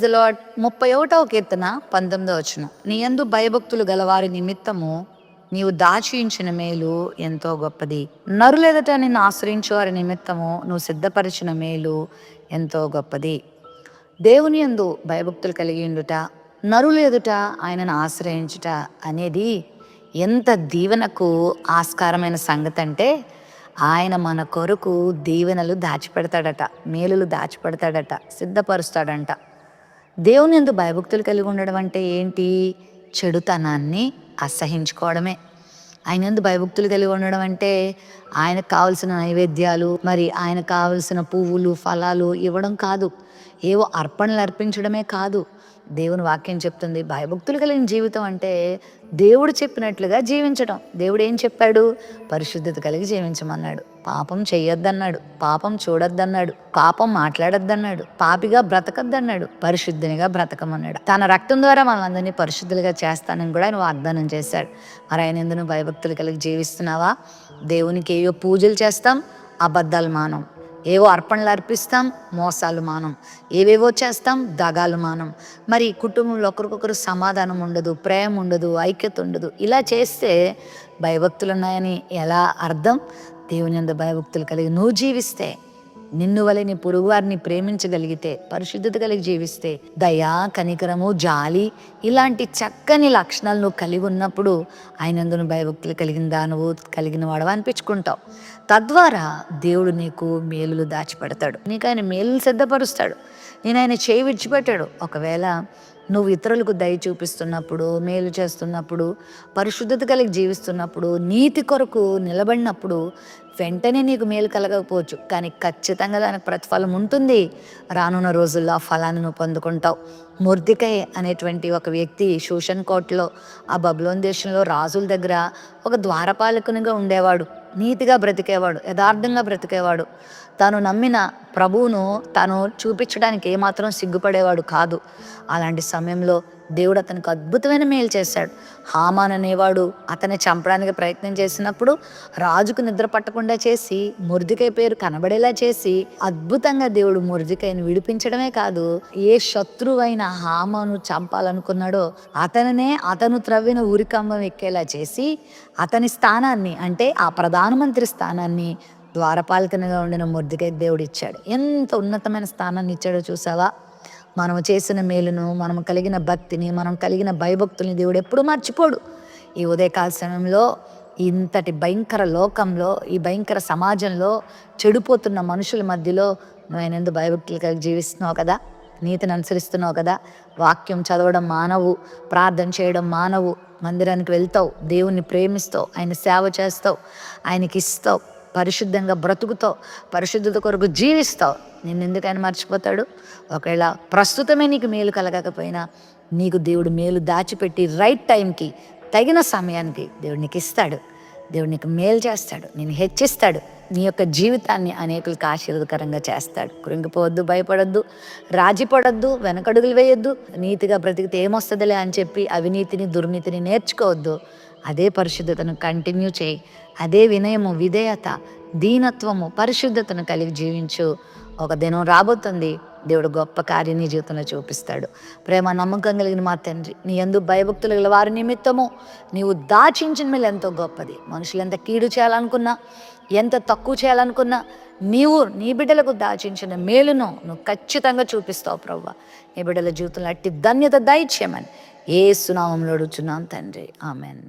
The lord. 31వ కీర్తన 19వ వచనం. నీ యందు భయభక్తులు గలవారి నిమిత్తము నీవు దాచించిన మేలు ఎంతో గొప్పది. నరులెదుట నిన్ను ఆశ్రయించు వారి నిమిత్తము నువ్వు సిద్ధపరిచిన మేలు ఎంతో గొప్పది. దేవుని యందు భయభక్తులు కలిగి ఉండుట, నరులు ఎదుట ఆయనను ఆశ్రయించుట అనేది ఎంత దీవెనకు ఆస్కారమైన సంగతి అంటే, ఆయన మన కొరకు దీవెనలు దాచిపెడతాడట, మేలులు దాచిపెడతాడట, సిద్ధపరుస్తాడంట. దేవుని యందు భయభక్తులు కలిగి ఉండడం అంటే ఏంటి? చెడుతనాన్ని అసహించుకోవడమే. ఆయన యందు భయభక్తులు కలిగి ఉండడం అంటే ఆయనకు కావలసిన నైవేద్యాలు, మరి ఆయనకు కావలసిన పువ్వులు, ఫలాలు ఇవ్వడం కాదు, ఏవో అర్పణలు అర్పించడమే కాదు. దేవుని వాక్యం చెప్తుంది, భయభక్తులు కలిగిన జీవితం అంటే దేవుడు చెప్పినట్లుగా జీవించడం. దేవుడు ఏం చెప్పాడు? పరిశుద్ధత కలిగి జీవించమన్నాడు. పాపం చెయ్యొద్దన్నాడు, పాపం చూడొద్దన్నాడు, పాపం మాట్లాడొద్దన్నాడు, పాపిగా బ్రతకద్దన్నాడు, పరిశుద్ధినిగా బ్రతకమన్నాడు. తన రక్తం ద్వారా మనందరినీ పరిశుద్ధులుగా చేస్తానని కూడా ఆయన వాగ్దానం చేశాడు. మరి ఆయన యందు భయభక్తులు కలిగి జీవిస్తున్నావా? దేవునికి ఏవో పూజలు చేస్తాం, అబద్ధాలు మానం. ఏవో అర్పణలు అర్పిస్తాం, మోసాలు మానం. ఏవేవో చేస్తాం, దగాలు మానం. మరి కుటుంబంలో ఒకరికొకరు సమాధానం ఉండదు, ప్రేమ ఉండదు, ఐక్యత ఉండదు. ఇలా చేస్తే భయభక్తులు ఉన్నాయని ఎలా అర్థం? దేవుని యందు భయభక్తులు కలిగి నువ్వు జీవిస్తే, నిన్ను వలె నీ పొరుగు వారిని ప్రేమించగలిగితే, పరిశుద్ధత కలిగి జీవిస్తే, దయ, కనికరము, జాలి ఇలాంటి చక్కని లక్షణాలు నువ్వు కలిగి ఉన్నప్పుడు ఆయన యందు భయభక్తులు కలిగిందా నువ్వు కలిగిన వాడవా అనిపించుకుంటావు. తద్వారా దేవుడు నీకు మేలులు దాచిపెడతాడు, నీకు ఆయన మేలులు సిద్ధపరుస్తాడు. నేను ఆయన చేయి విడిచిపెట్టాడు. ఒకవేళ నువ్వు ఇతరులకు దయ చూపిస్తున్నప్పుడు, మేలు చేస్తున్నప్పుడు, పరిశుద్ధత కలిగి జీవిస్తున్నప్పుడు, నీతి కొరకు నిలబడినప్పుడు వెంటనే నీకు మేలు కలగకపోవచ్చు, కానీ ఖచ్చితంగా దానికి ప్రతిఫలం ఉంటుంది. రానున్న రోజుల్లో ఆ ఫలాన్ని నువ్వు పొందుకుంటావు. మొర్దెకై అనేటువంటి ఒక వ్యక్తి షూషన్ కోటలో, ఆ బబులోను దేశంలో రాజుల దగ్గర ఒక ద్వారపాలకునిగా ఉండేవాడు. నీతిగా బ్రతికేవాడు, యథార్థంగా బ్రతికేవాడు. తాను నమ్మిన ప్రభువును తాను చూపించడానికి ఏమాత్రం సిగ్గుపడేవాడు కాదు. అలాంటి సమయంలో దేవుడు అతనికి అద్భుతమైన మేలు చేశాడు. హామాన్ అనేవాడు అతన్ని చంపడానికి ప్రయత్నం చేసినప్పుడు రాజుకు నిద్ర పట్టకుండా చేసి, మొర్దెకై పేరు కనబడేలా చేసి, అద్భుతంగా దేవుడు మొర్దెకైని విడిపించడమే కాదు, ఏ శత్రువైన హామాను చంపాలనుకున్నాడో అతను త్రవ్విన ఉరికంబం ఎక్కేలా చేసి, అతని స్థానాన్ని అంటే ఆ ప్రధానమంత్రి స్థానాన్ని ద్వారపాలకునిగా ఉండిన మొర్దెకై దేవుడు ఇచ్చాడు. ఎంత ఉన్నతమైన స్థానాన్ని ఇచ్చాడో చూసావా? మనము చేసిన మేలును, మనం కలిగిన భక్తిని, మనం కలిగిన భయభక్తుల్ని దేవుడు ఎప్పుడు మర్చిపోడు. ఈ ఉదయకాల సమయంలో ఇంతటి భయంకర లోకంలో, ఈ భయంకర సమాజంలో, చెడిపోతున్న మనుషుల మధ్యలో నువ్వు ఆయన యందు భయభక్తులు కలిగి జీవిస్తున్నావు కదా, నీతిని అనుసరిస్తున్నావు కదా. వాక్యం చదవడం మానవు, ప్రార్థన చేయడం మానవు, మందిరానికి వెళ్తావు, దేవుణ్ణి ప్రేమిస్తావు, ఆయన సేవ చేస్తావు, ఆయనకి ఇస్తావు, పరిశుద్ధంగా బ్రతుకుతావు, పరిశుద్ధత కొరకు జీవిస్తావు. నిన్ను ఎందుకు ఆయన మర్చిపోతాడు? ఒకవేళ ప్రస్తుతమే నీకు మేలు కలగకపోయినా నీకు దేవుడు మేలు దాచిపెట్టి రైట్ టైంకి, తగిన సమయానికి దేవుడు నీకు ఇస్తాడు. దేవుడు నీకు మేలు చేస్తాడు, నేను హెచ్చిస్తాడు, నీ యొక్క జీవితాన్ని అనేకులకు ఆశీర్వదకరంగా చేస్తాడు. కృంగిపోవద్దు, భయపడద్దు, రాజీపడద్దు, వెనకడుగులు వేయొద్దు. నీతిగా బ్రతికితే ఏమొస్తుందిలే అని చెప్పి అవినీతిని, దుర్నీతిని నేర్చుకోవద్దు. అదే పరిశుద్ధతను కంటిన్యూ చేయి. అదే వినయము, విధేయత, దీనత్వము, పరిశుద్ధతను కలిగి జీవించు. ఒక దినం రాబోతుంది, దేవుడు గొప్ప కార్యం నీ జీవితంలో చూపిస్తాడు. ప్రేమ, నమ్మకం కలిగిన మా తండ్రి, నీ యందు భయభక్తులు గల వారి నిమిత్తము నీవు దాచించిన మేలు ఎంతో గొప్పది. మనుషులు ఎంత కీడు చేయాలనుకున్నా, ఎంత తక్కువ చేయాలనుకున్నా, నీవు నీ బిడ్డలకు దాచించిన మేలును నువ్వు ఖచ్చితంగా చూపిస్తావు ప్రభువా. నీ బిడ్డల జీవితంలో అట్టి ధన్యత దయచేయమని యేసు నామములో అడుగుచున్నాం తండ్రి, ఆమెన్.